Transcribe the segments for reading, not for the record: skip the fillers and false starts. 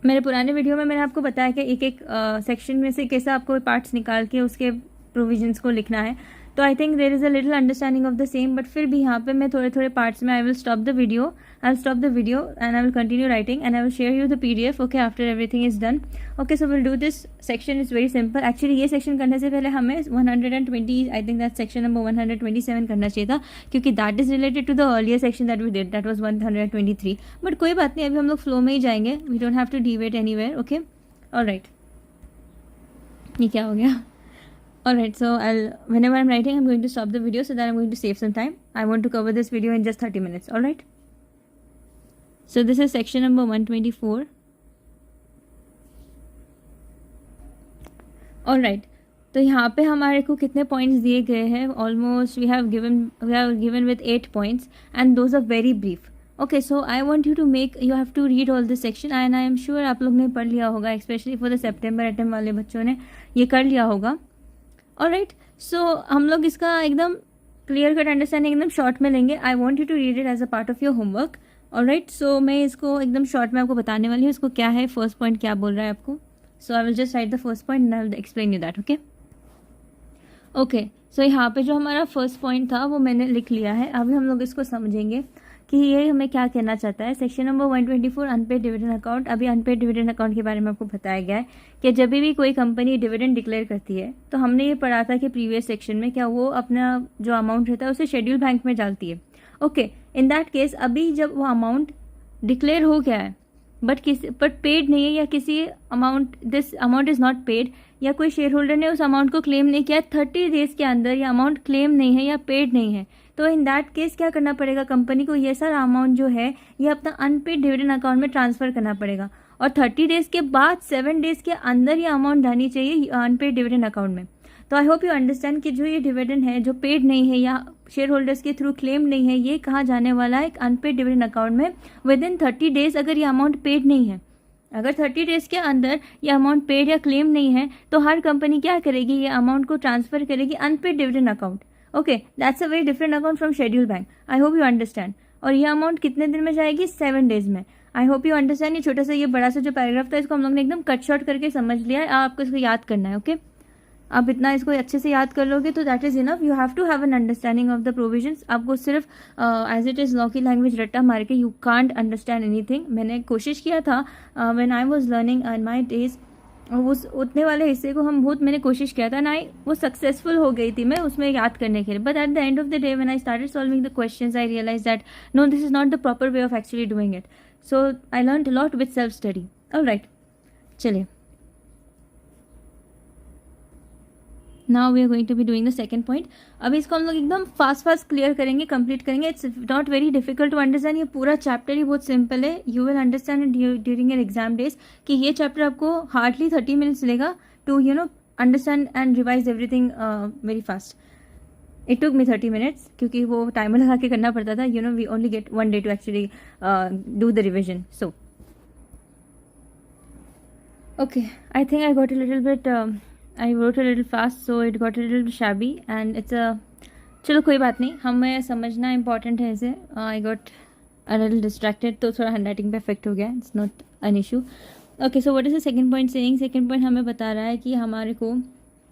मेरे पुराने वीडियो में मैंने आपको बताया कि एक एक सेक्शन में से कैसे आपको पार्ट्स निकाल के उसके प्रोविजंस को लिखना है। तो I think there is a little understanding of the same, but फिर भी यहाँ पे मैं थोड़े थोड़े पार्ट्स में I will stop the video and I will continue writing and I will share you the PDF okay after everything is done. Okay, so will do this section is very simple. Actually ये section करने से पहले हमें 120 I think that section number 127 करना चाहिए था, क्योंकि that is related to the earlier section that we did, that was 123। But कोई बात नहीं, अभी हम लोग फ्लो में ही जाएंगे, we don't have to deviate anywhere. Okay, alright, ये क्या हो गया? Alright, so whenever I'm writing, I'm going to stop the video so that I'm going to save some time. I want to cover this video in just 30 minutes. Alright. So this is section number 124. Alright. तो यहाँ पे हमारे को कितने points दिए गए हैं? Almost we have given with 8 points and those are very brief. Okay, so I want you have to read all this section and I am sure आप लोग ने पढ़ लिया होगा, specially for the September attempt वाले बच्चों ने ये कर लिया होगा. ऑलराइट, सो हम लोग इसका एकदम क्लियर कट अंडरस्टैंडिंग एकदम शॉर्ट में लेंगे. I want you to read it as a part of your homework. Alright, so मैं इसको एकदम शॉर्ट में आपको बताने वाली हूँ इसको क्या है, फर्स्ट पॉइंट क्या बोल रहा है आपको. So I will just write the first point and I will explain you that. Okay okay, so यहाँ पे जो हमारा फर्स्ट पॉइंट था वो मैंने लिख लिया है. अभी हम लोग इसको समझेंगे कि ये हमें क्या कहना चाहता है. Section number 124 unpaid dividend account. अभी अनपेड डिविडेंड अकाउंट के बारे में आपको बताया गया है कि जब भी कोई कंपनी डिविडेंड डिक्लेयर करती है तो हमने ये पढ़ा था कि प्रीवियस सेक्शन में क्या वो अपना जो अमाउंट रहता है उसे शेड्यूल बैंक में डालती है. ओके, इन दैट केस अभी जब वो अमाउंट डिक्लेयर हो गया है बट पेड नहीं है, या किसी this amount is not paid, या कोई शेयर होल्डर ने उस अमाउंट को क्लेम नहीं किया 30 डेज के अंदर, या अमाउंट क्लेम नहीं है या पेड नहीं है, तो इन दैट केस क्या करना पड़ेगा कंपनी को? ये सारा अमाउंट जो है ये अपना अनपेड डिविडेंड अकाउंट में ट्रांसफर करना पड़ेगा, और 30 डेज के बाद 7 डेज के अंदर ये अमाउंट डालनी चाहिए अनपेड डिविडेंड अकाउंट में. तो आई होप यू अंडरस्टैंड कि जो ये डिविडेंड है जो पेड नहीं है या शेयर होल्डर्स के थ्रू क्लेम नहीं है, ये कहाँ जाने वाला है? एक अनपेड डिविडेंड अकाउंट में विद इन 30 डेज. अगर ये अमाउंट पेड नहीं है, अगर 30 डेज के अंदर ये अमाउंट पेड या क्लेम नहीं है, तो हर कंपनी क्या करेगी? ये अमाउंट को ट्रांसफर करेगी unpaid dividend account. Okay, that's a very different account from schedule bank. I hope you understand. और ये अमाउंट कितने दिन में जाएगी? 7 डेज में. आई होप यू अंडरस्टैंड. ये छोटा सा ये बड़ा सा जो पैराग्राफ था इसको हम लोग ने एकदम कट शॉर्ट करके समझ लिया है. आपको इसको याद करना है. ओके, आप इतना इसको अच्छे से याद कर लोगे तो that is enough. You have to have an understanding of the provisions. आपको सिर्फ एज इट इज लॉ की लैंग्वेज रट्टा मार के यू कांट अंडरस्टैंड एनीथिंग. मैंने कोशिश किया था when I was learning in my days, उस उतने वाले हिस्से को मैंने कोशिश किया था ना, वो सक्सेसफुल हो गई थी मैं उसमें याद करने के लिए. But at the end of the day when I started solving the questions I realize that no, this is not the proper way of actually doing it. So I learned a lot with self study. Alright, चलिए, now we are going to be doing the second point. अभी इसको हम लोग एकदम fast clear करेंगे, complete करेंगे. It's not very difficult to understand. ये पूरा चैप्टर ही बहुत सिंपल है. You will understand during your exam days कि ये चैप्टर आपको हार्डली 30 मिनट्स लेगा to understand and revise everything very fast. It took me 30 minutes क्योंकि वो टाइमर लगा के करना पड़ता था. We only get 1 day to actually do the revision. So okay, I think I got a little bit I wrote a little fast, so it got a little shabby and it's a चलो कोई बात नहीं, हमें समझना important है इसे. I got a little distracted तो थोड़ा हैंड राइटिंग पे इफेक्ट हो गया. It's not an issue. Okay, so what is the second point saying? Second point हमें बता रहा है कि हमारे को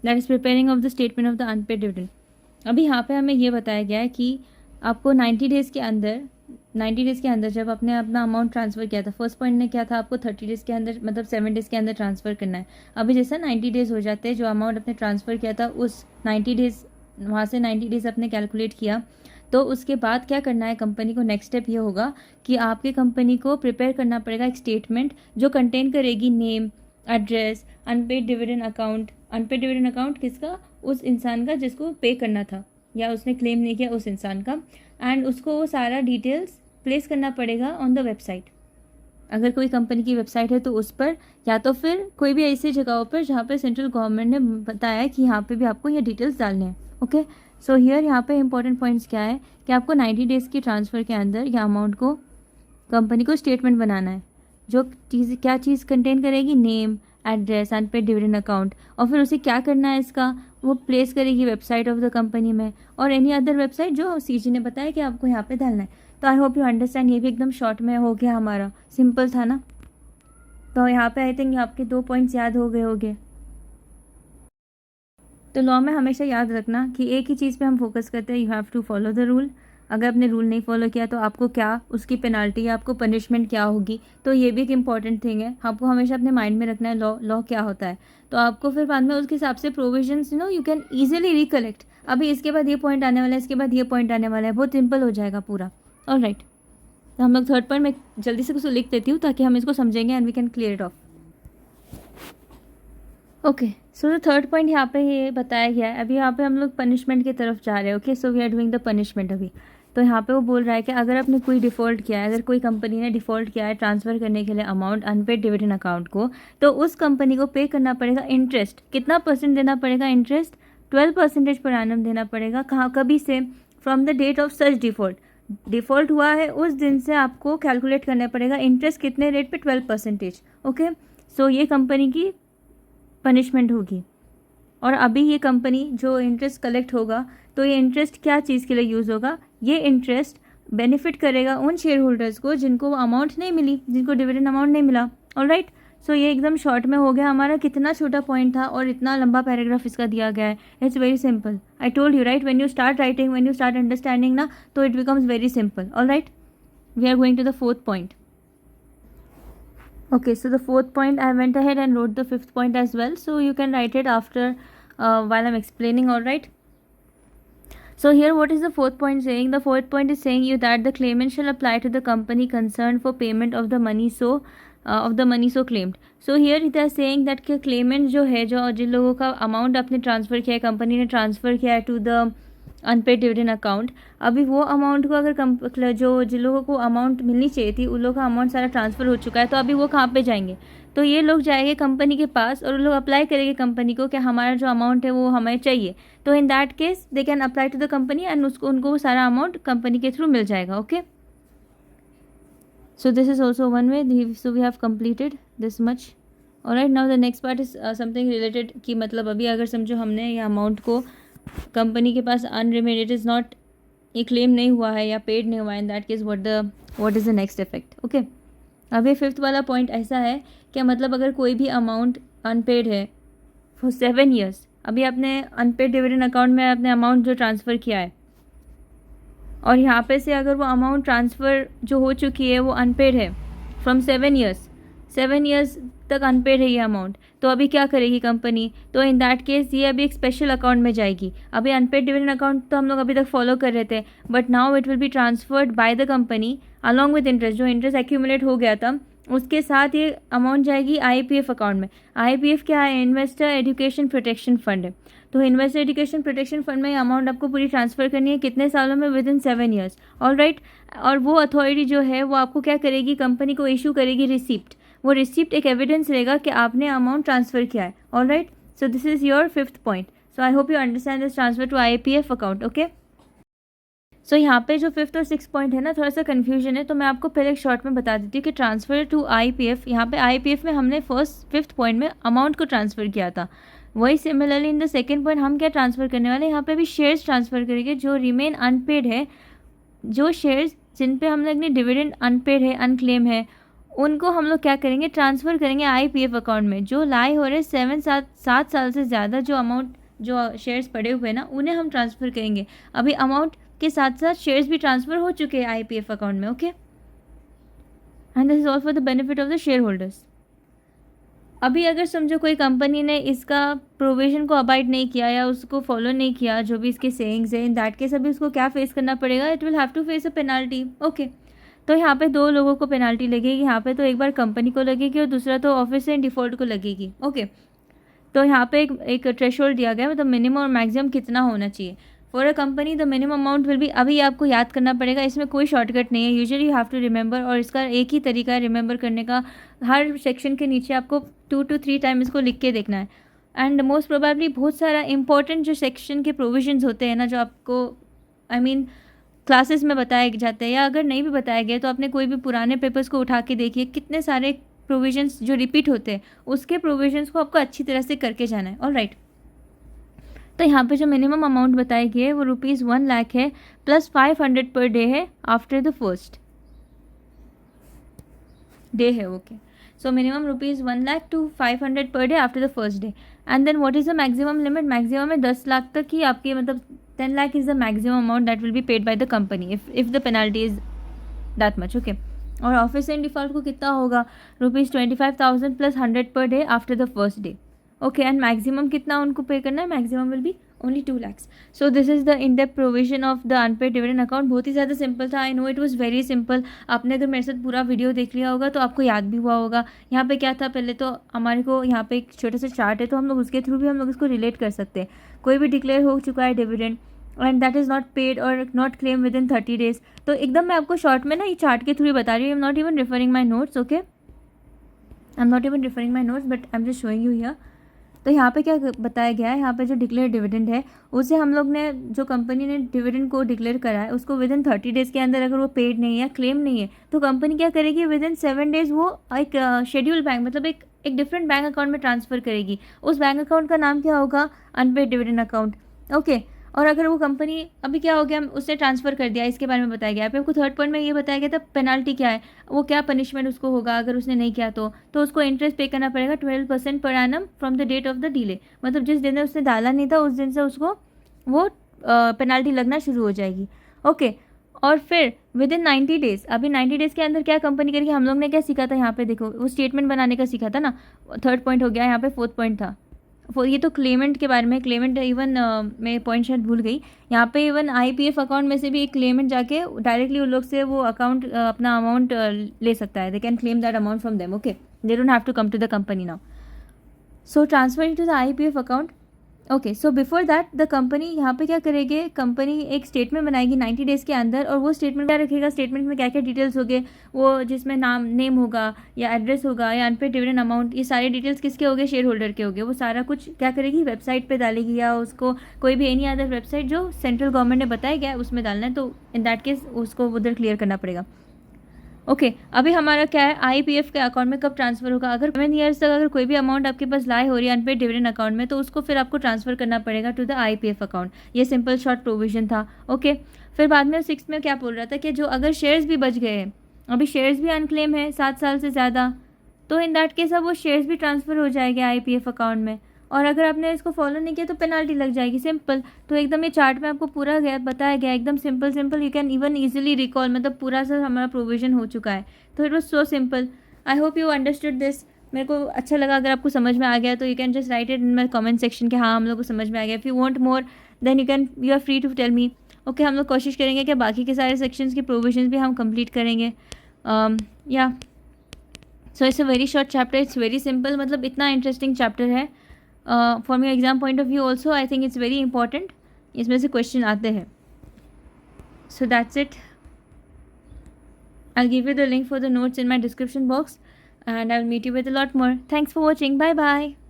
that is preparing of the statement of the unpaid dividend. अभी यहाँ पे हमें ये बताया गया है कि आपको 90 डेज़ के अंदर जब आपने अपना अमाउंट ट्रांसफ़र किया था, फर्स्ट पॉइंट ने क्या था, आपको 30 डेज़ के अंदर मतलब 7 डेज़ के अंदर ट्रांसफ़र करना है. अभी जैसा 90 डेज़ हो जाते हैं, जो अमाउंट आपने ट्रांसफ़र किया था उस 90 डेज़, वहाँ से 90 डेज़ आपने कैलकुलेट किया, तो उसके बाद क्या करना है कंपनी को? नेक्स्ट स्टेप ये होगा कि आपके कंपनी को प्रिपेयर करना पड़ेगा एक स्टेटमेंट जो कंटेन करेगी name, address, unpaid dividend account. Unpaid dividend account किसका? उस इंसान का जिसको पे करना था या उसने क्लेम नहीं किया उस इंसान का. एंड उसको वो सारा डिटेल्स प्लेस करना पड़ेगा ऑन द वेबसाइट. अगर कोई कंपनी की वेबसाइट है तो उस पर, या तो फिर कोई भी ऐसी जगहों पर जहाँ पे सेंट्रल गवर्नमेंट ने बताया है कि यहाँ पे भी आपको ये डिटेल्स डालने हैं. ओके, सो हियर यहाँ पे इंपॉर्टेंट पॉइंट्स क्या है कि आपको 90 डेज़ की ट्रांसफ़र के अंदर या अमाउंट को कंपनी को स्टेटमेंट बनाना है. जो क्या चीज़ कंटेन करेगी? Name, address, unpaid dividend account. और फिर उसे क्या करना है इसका? वो प्लेस करेगी वेबसाइट ऑफ द कंपनी में और एनी अदर वेबसाइट जो सीजी ने बताया कि आपको यहाँ पे डालना है. तो आई होप यू अंडरस्टैंड. ये भी एकदम शॉर्ट में हो गया हमारा, सिंपल था ना. तो यहाँ पे आई थिंक आपके 2 पॉइंट्स याद हो गए होंगे। तो लॉ में हमेशा याद रखना कि एक ही चीज़ पे हम फोकस करते हैं, you have to follow the rule. अगर आपने रूल नहीं फॉलो किया तो आपको क्या उसकी पेनाल्टी या आपको पनिशमेंट क्या होगी, तो ये भी एक इंपॉर्टेंट थिंग है, आपको हमेशा अपने माइंड में रखना है लॉ क्या होता है। तो आपको फिर बाद में उसके हिसाब से provisions you can easily recollect. अभी इसके बाद ये पॉइंट आने वाला है, इसके बाद ये पॉइंट आने वाला है, बहुत सिंपल हो जाएगा पूरा। ऑलराइट, तो हम लोग थर्ड पॉइंट में जल्दी से कुछ लिख देती हूँ ताकि हम इसको समझेंगे and we can clear it off. Okay, so the third point यहाँ पे ये बताया गया है। अभी यहाँ पे हम लोग पनिशमेंट की तरफ जा रहे हैं। Okay, so we are doing the punishment अभी। तो यहाँ पे वो बोल रहा है कि अगर आपने कोई डिफ़ॉल्ट किया है, अगर कोई कंपनी ने डिफ़ॉल्ट किया है ट्रांसफ़र करने के लिए अमाउंट अनपेड डिविडेंड अकाउंट को, तो उस कंपनी को पे करना पड़ेगा इंटरेस्ट। कितना परसेंट देना पड़ेगा इंटरेस्ट? 12% पर एनम देना पड़ेगा। कहाँ, कभी से? From the date of such default. Default हुआ है उस दिन से आपको कैलकुलेट करना पड़ेगा इंटरेस्ट कितने रेट पे? 12%। ओके, सो ये कंपनी की पनिशमेंट होगी। और अभी ये कंपनी जो इंटरेस्ट कलेक्ट होगा, तो ये इंटरेस्ट क्या चीज़ के लिए यूज़ होगा? ये इंटरेस्ट बेनिफिट करेगा उन शेयर होल्डर्स को जिनको अमाउंट नहीं मिली, जिनको डिविडेंड अमाउंट नहीं मिला। ऑलराइट, सो ये एकदम शॉर्ट में हो गया हमारा। कितना छोटा पॉइंट था और इतना लंबा पैराग्राफ इसका दिया गया है। It's very simple. I told you right, when you start writing, when you start understanding ना, तो it becomes very simple. Alright, we are going to the fourth point. Okay, so the fourth point I went ahead and wrote the fifth point as well, so you can write it after while I'm explaining. All right, so here what is the fourth point saying? The fourth point is saying you that the claimant shall apply to the company concerned for payment of the money so claimed. So here it is saying that कि claimant जो है, जो जिन लोगों का amount आपने transfer किया है, company ने ट्रांसफ़र किया है to the unpaid dividend account, अभी वो अमाउंट को अगर जो जिन लोगों को अमाउंट मिलनी चाहिए थी उन लोगों का अमाउंट सारा ट्रांसफ़र हो चुका है, तो अभी वो कहाँ पे जाएंगे? तो ये लोग जाएंगे कंपनी के पास और लोग अप्लाई करेंगे कंपनी को कि हमारा जो अमाउंट है वो हमें चाहिए। तो in that case they can apply to the company and उनको वो सारा अमाउंट कंपनी के थ्रू मिल जाएगा। Okay, so this is also one way. So we have completed this much. Alright, now the next part is something related कि मतलब अभी अगर समझो हमने ये अमाउंट को कंपनी के पास अनरिमेड, इट इज़ नॉट, ये क्लेम नहीं हुआ है या पेड नहीं हुआ है, इन that case what is the next effect. Okay, अब ये फिफ्थ वाला पॉइंट ऐसा है कि मतलब अगर कोई भी अमाउंट अनपेड है फॉर 7 years, अभी आपने अनपेड डिविडेंड अकाउंट में आपने अमाउंट जो ट्रांसफ़र किया है और यहाँ पे से अगर वो अमाउंट ट्रांसफ़र जो हो चुकी है वो अनपेड है फ्रॉम 7 years तक अनपेड है ये अमाउंट, तो अभी क्या करेगी कंपनी? तो इन दैट केस ये अभी एक स्पेशल अकाउंट में जाएगी। अभी अनपेड डिविडेंड अकाउंट तो हम लोग अभी तक फॉलो कर रहे थे, but now it will be transferred by the company along with interest. जो इंटरेस्ट एक्यूमुलेट हो गया था उसके साथ ये अमाउंट जाएगी IPF अकाउंट में। IPF क्या है? इन्वेस्टर एजुकेशन प्रोटेक्शन फंड है। तो इन्वेस्टर एजुकेशन प्रोटेक्शन फंड में ये अमाउंट आपको पूरी ट्रांसफ़र करनी है। कितने सालों में? With in 7 years। ऑलराइट, और वो अथॉरिटी जो है वो आपको क्या करेगी? कंपनी को इशू करेगी रिसिप्ट। वो रिसिप्ट एक एविडेंस रहेगा कि आपने अमाउंट ट्रांसफ़र किया है। Alright, so this is your fifth point. So I hope you understand this transfer to IPF account. Okay, so यहाँ पे जो फिफ्थ और सिक्स पॉइंट है ना, थोड़ा सा कन्फ्यूजन है, तो मैं आपको पहले एक शॉर्ट में बता देती हूँ कि ट्रांसफ़र टू IPF, यहाँ पे IPF में हमने फिफ्थ पॉइंट में अमाउंट को ट्रांसफ़र किया था। वही similarly in the second point हम क्या ट्रांसफ़र करने वाले हैं? यहाँ पे भी शेयर्स ट्रांसफ़र करेंगे जो रिमेन अनपेड है। जो शेयर्स जिन पे हम लोग ने डिविडेंड अनपेड है, अनक्लेम है, उनको हम लोग क्या करेंगे? ट्रांसफ़र करेंगे IPF अकाउंट में। जो लाई हो रहे 7 साल से ज़्यादा जो अमाउंट, जो शेयर्स पड़े हुए हैं ना, उन्हें हम ट्रांसफ़र करेंगे। अभी अमाउंट के साथ साथ शेयर्स भी ट्रांसफ़र हो चुके हैं IPF अकाउंट में। Okay, and this is all for the benefit of the share holders. अभी अगर समझो कोई कंपनी ने इसका प्रोविजन को अबाइड नहीं किया या उसको फॉलो नहीं किया, जो भी इसके सेइंग्स है, इन दैट केस अभी उसको क्या फेस करना पड़ेगा? It will have to face a penalty. Okay, तो यहाँ पे 2 लोगों को पेनाल्टी लगेगी। यहाँ पे तो एक बार कंपनी को लगेगी और दूसरा तो ऑफिस इन डिफ़ॉल्ट को लगेगी। ओके, तो यहाँ पे एक थ्रेशोल्ड दिया गया, मतलब मिनिमम और मैक्सिमम कितना होना चाहिए for a company. The minimum amount will be, अभी आपको याद करना पड़ेगा, इसमें कोई शॉर्टकट नहीं है। Usually you have to remember, और इसका एक ही तरीका है रिमेंबर करने का। हर सेक्शन के नीचे आपको 2 to 3 टाइम इसको लिख के देखना है। एंड मोस्ट प्रोबेबली बहुत सारा इंपॉर्टेंट जो सेक्शन के प्रोविजंस होते हैं ना, जो आपको क्लासेस में बताए जाते हैं, या अगर नहीं भी बताए गए तो आपने कोई भी पुराने पेपर्स को उठा के देखिए, कितने सारे प्रोविजंस जो रिपीट होते हैं, उसके प्रोविजंस को आपको अच्छी तरह से करके जाना है। ऑलराइट, तो यहाँ पे जो मिनिमम अमाउंट बताई गई है वो ₹1 लाख है, प्लस 500 पर डे है आफ्टर द फर्स्ट डे है। Okay, So minimum rupees 1 lakh to 500 per day after the first day. And then what is the maximum limit? Maximum है 10 लाख तक ही आपके, मतलब 10 lakh is the maximum amount that will be paid by the company if the penalty is that much. Okay. और office and default को कितना होगा? ₹25,000 plus 100 per day after the first day. Okay. And maximum कितना उनको pay करना है? Maximum will be only 2 lakhs. So this is the in depth provision of the unpaid dividend account. बहुत ही ज़्यादा सिंपल था. I know it was very simple. आपने अगर मेरे साथ पूरा वीडियो देख लिया होगा तो आपको याद भी हुआ होगा. यहाँ पे क्या था, पहले तो हमारे को यहाँ पे एक छोटा सा चार्ट है, तो हम लोग उसके थ्रू भी हम लोग इसको रिलेट कर सकते हैं. कोई भी डिक्लेयर हो चुका है dividend and that is not paid और not claim within 30 days, तो एकदम मैं आपको शॉर्ट में ना ये चार्ट के थ्रू ही बता रही हूँ. I am not even referring my notes. Okay, I am not even referring my notes but I am just showing you here. तो यहाँ पे क्या बताया गया है, यहाँ पे जो डिक्लेयर डिविडेंड है उसे हम लोग ने, जो कंपनी ने डिविडेंड को डिक्लेयर करा है उसको विद इन 30 days के अंदर अगर वो पेड नहीं है, क्लेम नहीं है, तो कंपनी क्या करेगी, विद इन 7 days वो एक शेड्यूल बैंक, मतलब एक डिफरेंट बैंक अकाउंट में ट्रांसफ़र करेगी. उस बैंक अकाउंट का नाम क्या होगा? Unpaid dividend account. ओके. और अगर वो कंपनी, अभी क्या हो गया, उसने ट्रांसफ़र कर दिया, इसके बारे में बताया गया. अभी आपको थर्ड पॉइंट में ये बताया गया था पेनाल्टी क्या है, वो क्या पनिशमेंट उसको होगा अगर उसने नहीं किया तो उसको इंटरेस्ट पे करना पड़ेगा 12% per annum from the date of the delay. मतलब जिस दिन उसने डाला नहीं था उस दिन से उसको वो पेनाल्टी लगना शुरू हो जाएगी. ओके. और फिर विद इन 90 days, अभी 90 days के अंदर क्या कंपनी करेगी? हम लोग ने क्या सीखा था यहाँ पे, देखो वो स्टेटमेंट बनाने का सीखा था ना. थर्ड पॉइंट हो गया, यहाँ पे फोर्थ पॉइंट था. ये तो क्लेमेंट के बारे में. क्लेमेंट इवन मैं पॉइंट शायद भूल गई. यहाँ पे इवन IPF अकाउंट में से भी एक क्लेमेंट जाके डायरेक्टली उन लोग से वो अकाउंट अपना अमाउंट ले सकता है. They can claim that amount from them. Okay, they don't have to come to the company now. So transfer to the IPF account. Okay. So before that the company यहाँ पे क्या करेगी, company एक statement बनाएगी 90 days के अंदर, और वो स्टेटमेंट क्या रखेगा, स्टेटमेंट में क्या क्या डिटेल्स होंगे, वो जिसमें नेम होगा या एड्रेस होगा या अनपेड डिविडेंड अमाउंट, ये सारे डिटेल्स किसके होंगे, शेयर होल्डर के होंगे. वो सारा कुछ क्या करेगी, वेबसाइट पे डालेगी या उसको कोई भी एनी अदर वेबसाइट जो सेंट्रल गवर्नमेंट ने बताया गया है उसमें डालना है. तो इन दैट केस उसको उधर क्लियर करना पड़ेगा. ओके. अभी हमारा क्या है, IPF के अकाउंट में कब ट्रांसफर होगा, अगर 7 years तक अगर कोई भी अमाउंट आपके पास लाई हो रही है अनपेड डिविडेंड अकाउंट में, तो उसको फिर आपको ट्रांसफर करना पड़ेगा टू द IPF अकाउंट. ये सिंपल शॉर्ट प्रोविजन था. ओके. फिर बाद में 6 में क्या बोल रहा था कि जो अगर शेयर्स भी बच गए हैं, अभी शेयर्स भी अनक्लेम है 7 साल से ज़्यादा, तो इन दैट केस अब वो शेयर्स भी ट्रांसफ़र हो जाएंगे IPF अकाउंट में. और अगर आपने इसको फॉलो नहीं किया तो पेनाल्टी लग जाएगी. सिंपल. तो एकदम ये चार्ट में आपको पूरा बताया गया, एकदम simple. You can even easily recall, मतलब पूरा सा हमारा प्रोविजन हो चुका है. तो it was so simple. I hope you understood this. मेरे को अच्छा लगा. अगर आपको समझ में आ गया तो you can just write it in my comment section कि हाँ हम लोग को समझ में आ गया. If you want more then you are free to tell me. Okay. हम लोग कोशिश करेंगे कि बाकी के सारे सेक्शंस के प्रोविजंस भी हम कंप्लीट करेंगे. या so it's a very short chapter. It's very simple. मतलब इतना इंटरेस्टिंग चैप्टर है. For me exam point of view also I think it's very important. इसमें से क्वेश्चन आते हैं. So that's it. I'll give you the link for the notes in my description box and I'll meet you with a lot more. Thanks for watching. Bye bye.